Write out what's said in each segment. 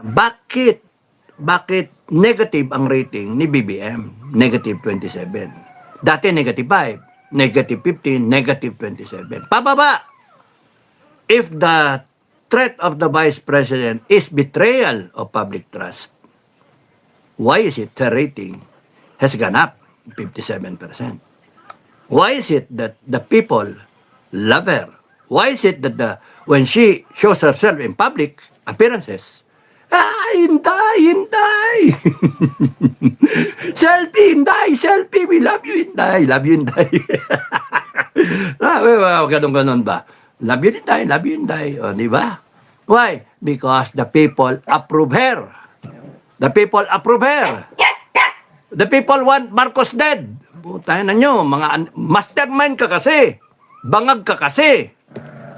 bakit negative ang rating ni BBM? Negative 27. Dati negative 5, negative 15, negative 27. Pababa! If the threat of the Vice President is betrayal of public trust, why is it the rating has gone up 57%? Why is it that the people love her? Why is it that when she shows herself in public appearances, Inday! Selfie, Inday! Selfie! We love you, Inday! Love you, Inday! Ganun ba? Love you, Inday! Love you, Inday! O, di ba? Why? Because the people approve her. The people approve her. The people want Marcos dead. Tayo na nyo, mga mastermind ka kasi. Bangag ka kasi.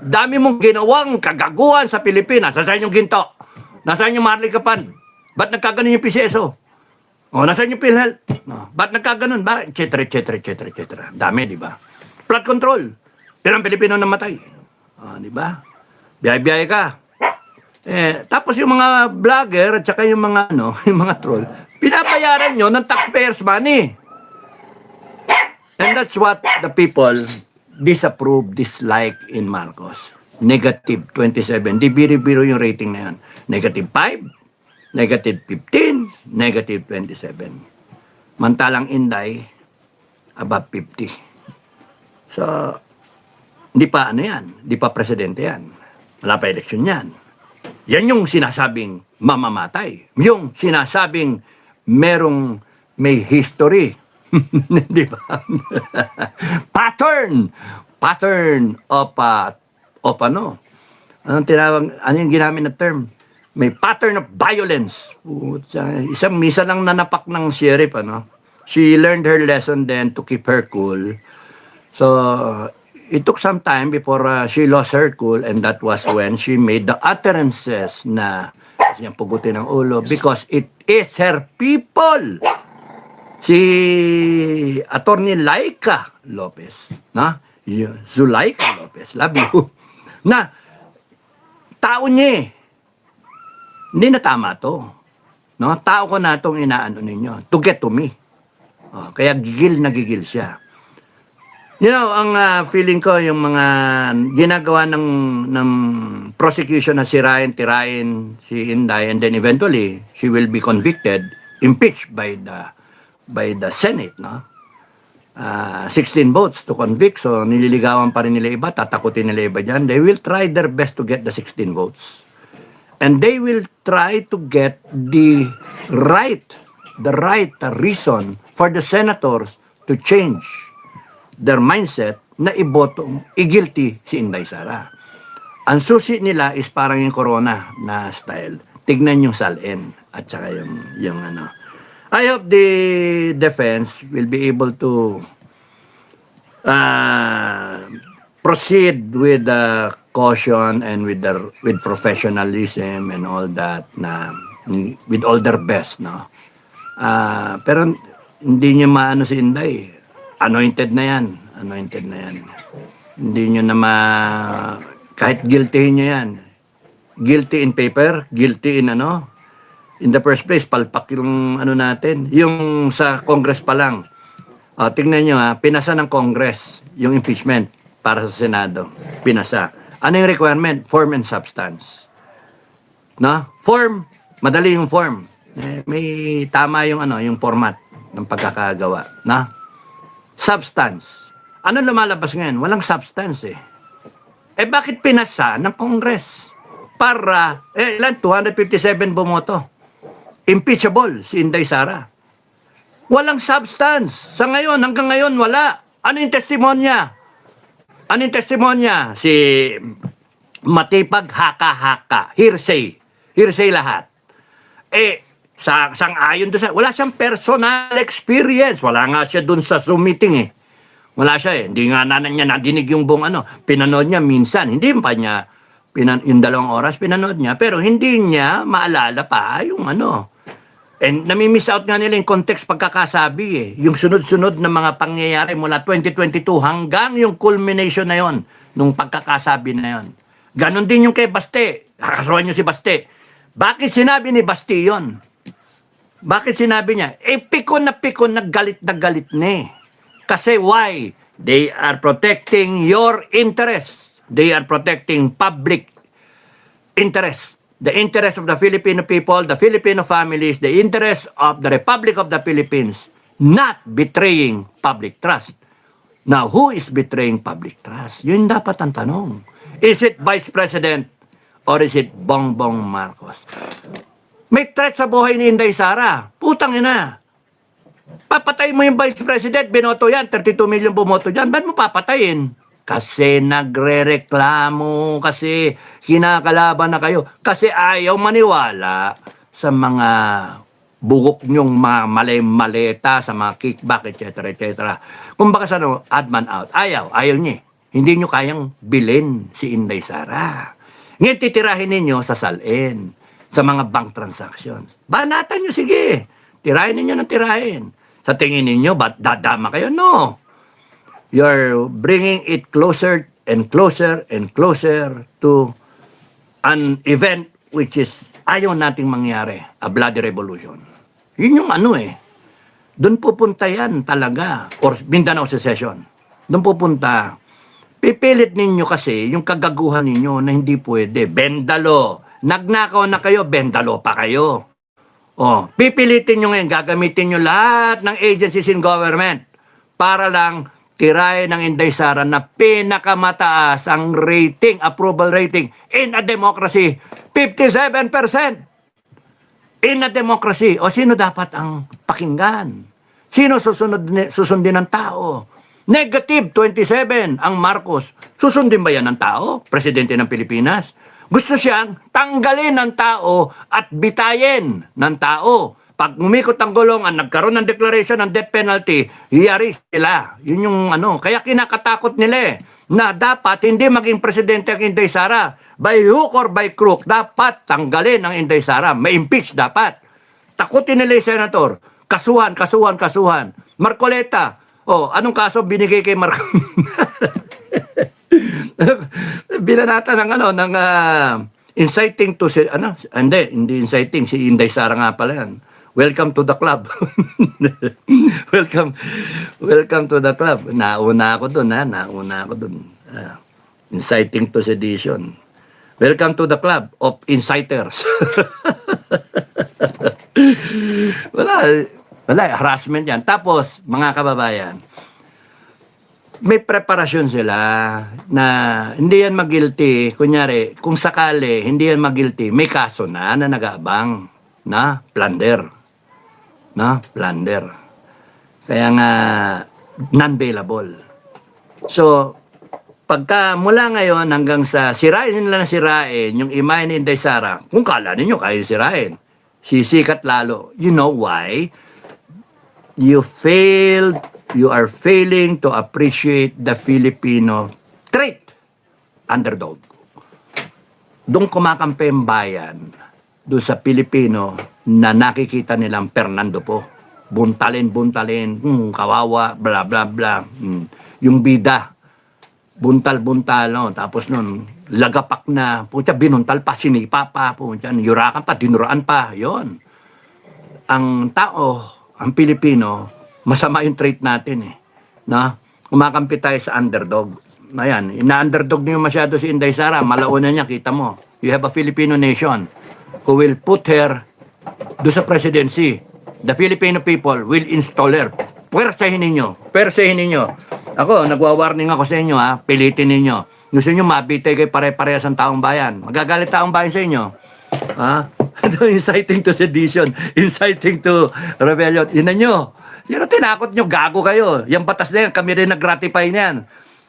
Dami mong ginawang kagaguhan sa Pilipinas. Nasaan yung ginto? Nasaan yung marlikapan? Ba't nagkaganon yung PCSO? O, nasaan yung PhilHealth? No. Ba't nagkaganon? Ba? Etc. Dami, di ba? Flood control. Ilang Pilipino namatay. O, di ba? Biyay-biyay ka. Tapos yung mga vlogger at saka yung mga, yung mga troll, pinapayaran nyo ng taxpayers' money. And that's what the people disapprove, dislike in Marcos. Negative 27. Di biro-biro yung rating na yan. Negative 5, negative 15, negative 27. Mantalang Inday, above 50. So, hindi pa yan. Hindi pa presidente yan. Wala pa eleksyon yan. Yan yung sinasabing mamamatay. Yung sinasabing may history. Di ba? Pattern of anong tinawag, ano yung ginamit na term? May pattern of violence. Isang misa lang nanapak ng sheriff, She learned her lesson then to keep her cool. So, it took some time before she lost her cool, and that was when she made the utterances na siyang pugutin ng ulo because it is her people. Si Attorney Laika Lopez, Zulaika Lopez, love you, na tao niya hindi na tama to. Tao ko na itong inaano ninyo to get to me. Kaya gigil na gigil siya. Ang feeling ko, yung mga ginagawa ng prosecution na sirain, tirain si Inday, and then eventually, she will be convicted, impeached by the Senate, 16 votes to convict, so nililigawan pa rin nila iba, tatakutin nila iba dyan. They will try their best to get the 16 votes. And they will try to get the right reason for the senators to change their mindset na i-guilty si Inday Sara. Ang susi nila is parang yung corona na style. Tignan yung salin at saka yung ano. I hope the defense will be able to proceed with caution and with professionalism and all that, with all their best, pero hindi niyo maano si Inday. Anointed na yan. Hindi niyo na kahit guilty niyo yan. Guilty in paper, guilty in in the first place, palpak yung natin. Yung sa Congress pa lang. Tingnan nyo pinasa ng Congress yung impeachment para sa Senado. Pinasa. Ano yung requirement? Form and substance. Form, madali yung form. May tama yung yung format ng pagkakagawa. Substance. Ano lumalabas ngayon? Walang substance bakit pinasa ng Congress? Para, ilan? 257 bumoto. Impeachable si Inday Sara. Walang substance. Sa ngayon, hanggang ngayon, wala. Ano yung testimonya? Si matipag haka-haka. Hearsay. Hearsay lahat. Sang-ayon doon wala siyang personal experience. Wala nga siya doon sa Zoom meeting Wala siya Hindi nga niya nadinig yung buong Pinanood niya minsan. Hindi pa niya, yung 2 oras pinanood niya, pero hindi niya maalala pa yung And nami-miss out nga nila yung context pagkakasabi Yung sunod-sunod na mga pangyayari mula 2022 hanggang yung culmination na yon, nung pagkakasabi na yon. Ganon din yung kay Baste. Kakasuhan niyo si Baste. Bakit sinabi ni Bastion? Bakit sinabi niya? Pikon na galit na eh. Kasi why? They are protecting your interests. They are protecting public interest. The interest of the Filipino people, the Filipino families, the interest of the Republic of the Philippines, not betraying public trust. Now, who is betraying public trust? Yun dapat ang tanong. Is it Vice President or is it Bongbong Marcos? May threat sa buhay ni Inday Sara. Putang ina. Papatay mo yung Vice President, binoto yan, 32 million bumoto dyan. Ba't mo papatayin? Kasi nagre-reklamo, kasi kinakalaban na kayo, kasi ayaw maniwala sa mga bugok nyong mga maleta, sa mga kickback, etc. etc. Kung baka sa ano, add man out. Ayaw niya. Hindi nyo kayang bilhin si Inday Sara. Ngayon titirahin ninyo sa salin, sa mga bank transactions. Banatan nyo, sige. Tirahin ninyo ng tirahin. Sa tingin ninyo, ba't dadama kayo? No. You're bringing it closer and closer and closer to an event which is ayaw nating mangyari, a bloody revolution. Yun yung ano eh. Doon pupunta yan talaga. Or Mindanao Secession. Doon pupunta. Pipilit ninyo kasi yung kagaguhan ninyo na hindi pwede. Bendalo. Nagnakaw na kayo, bendalo pa kayo. Pipilitin nyo ngayon, gagamitin nyo lahat ng agencies in government para lang tirahin ng Inday Sara na pinakamataas ang rating, approval rating in a democracy. 57%! In a democracy. O sino dapat ang pakinggan? Sino susundin ng tao? Negative 27 ang Marcos. Susundin ba yan ng tao? Presidente ng Pilipinas? Gusto siyang tanggalin ng tao at bitayin ng tao. Pag umikot ang gulungan, nagkaroon ng declaration ng death penalty, hiyari sila. Yun yung ano. Kaya kinakatakot nila na dapat hindi maging presidente ang Inday Sara. By hook or by crook, dapat tanggalin ang Inday Sara. May impeach dapat. Takutin nila yung senator. Kasuhan. Marcoleta. Anong kaso binigay kay binanata ng inciting to hindi inciting, si Inday Sara nga pala yan. Welcome to the club. welcome to the club. Nauna ako dun. Inciting to sedition. Welcome to the club of inciters. Wala, harassment yan. Tapos, mga kababayan, may preparasyon sila na hindi yan mag-guilty. Kunyari, kung sakali, hindi yan mag-guilty, may kaso na nag-aabang na plunder. Kaya nga, non-bailable. So, pagka mula ngayon hanggang sa sirain yung imahe ni Inday Sara, kung kala ninyo kaya sirain, sisikat lalo. You know why? You are failing to appreciate the Filipino trait, underdog. Doon kumakampi ang bayan, doon sa Pilipino na nakikita nilang Fernando po. Buntalin, kawawa, bla bla bla. Yung bida, buntal, no? Tapos nun, lagapak na, binuntal pa, sinipa pa, yurakan pa, dinuraan pa, yon. Ang tao, ang Pilipino, masama yung trait natin na kumakampi tayo sa underdog. Ayan, ina-underdog niyo masyado si Inday Sara, malauna niya, kita mo. You have a Filipino nation who will put her do sa presidency. The Filipino people will install her. Pwersahin ninyo. Ako, nagwa-warning ako sa inyo, pilitin ninyo. Gusto nyo mabitay kay pare-parehas ang taong bayan. Magagalit taong bayan sa inyo. Inciting to sedition, inciting to rebellion. Yun na nyo. Yun ang tinakot nyo, gago kayo. Yung batas na yan, kami rin nag-ratify niyan.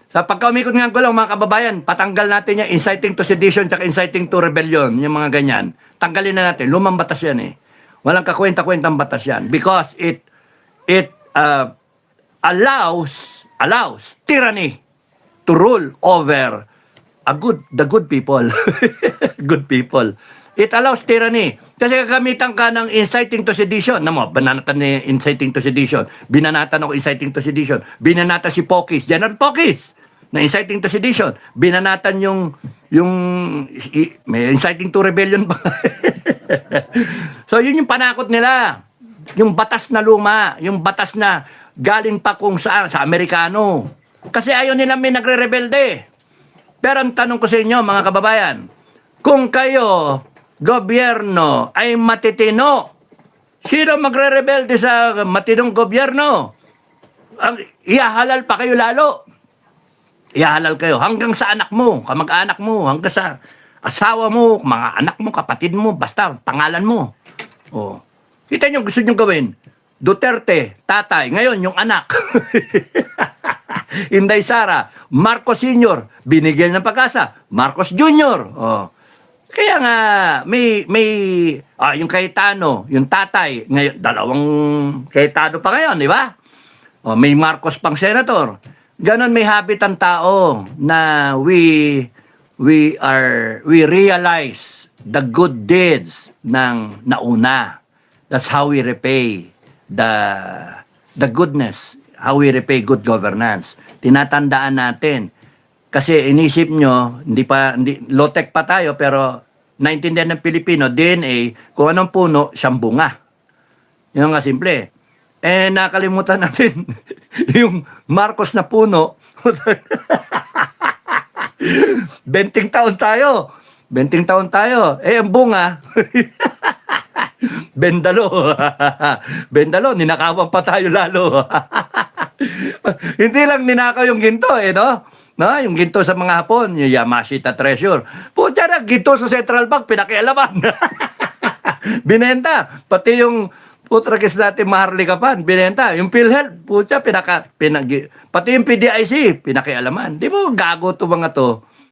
Sa pagka-umikot nga ko lang, mga kababayan, patanggal natin yung inciting to sedition at inciting to rebellion, yung mga ganyan. Tanggalin na natin. Lumang batas yan Walang kakwenta-kwentang batas yan. Because it allows tyranny to rule over the good people. Good people. It allows tyranny. Kasi gagamitan ka ng inciting to sedition. Bananatan ni inciting to sedition. Binanatan ako inciting to sedition. Binanatan si Pokis. General Pokis na inciting to sedition. Binanatan may inciting to rebellion pa. So, yun yung panakot nila. Yung batas na luma, yung batas na galing pa kung saan, sa Amerikano. Kasi ayaw nila may nagre-rebelde. Pero ang tanong ko sa inyo, mga kababayan, kung kayo, gobyerno, ay matitino, sino magre-rebelde sa matinong gobyerno? Ihahalal pa kayo lalo. Ihahalal kayo hanggang sa anak mo, kamag-anak mo, hanggang sa asawa mo, mga anak mo, kapatid mo, basta pangalan mo. Oh. Kita nyo, gusto nyo gawin. Duterte, tatay, ngayon yung anak. Inday Sara, Marcos Sr., binigyan ng pag-asa, Marcos Jr. Oh. Kaya nga, yung Cayetano, yung tatay, ngayon, dalawang Cayetano pa ngayon, di ba? Oh, may Marcos pang senator. Ganon may habit ang tao na we realize the good deeds ng nauna. That's how we repay the goodness, how we repay good governance. Tinatandaan natin. Kasi inisip nyo, low-tech pa tayo, pero naintindihan ng Pilipino, DNA, kung anong puno, siyang bunga. Yun nga simple. Eh, nakalimutan natin yung Marcos na puno. 20 taon tayo. 20 taon tayo. Eh, ang bunga, Bendalo. Bendalo, ninakawan pa tayo lalo. Hindi lang ninakaw yung ginto, no? No, yung ginto sa mga Hapon, yung Yamashita Treasure. Pucha na, ginto sa Central Bank, pinakialaman. Binenta. Pati yung putrakis natin Maharlikapan, binenta. Yung PhilHealth, pucha, pati yung PDIC, pinakialaman. Di ba, gago to mga to?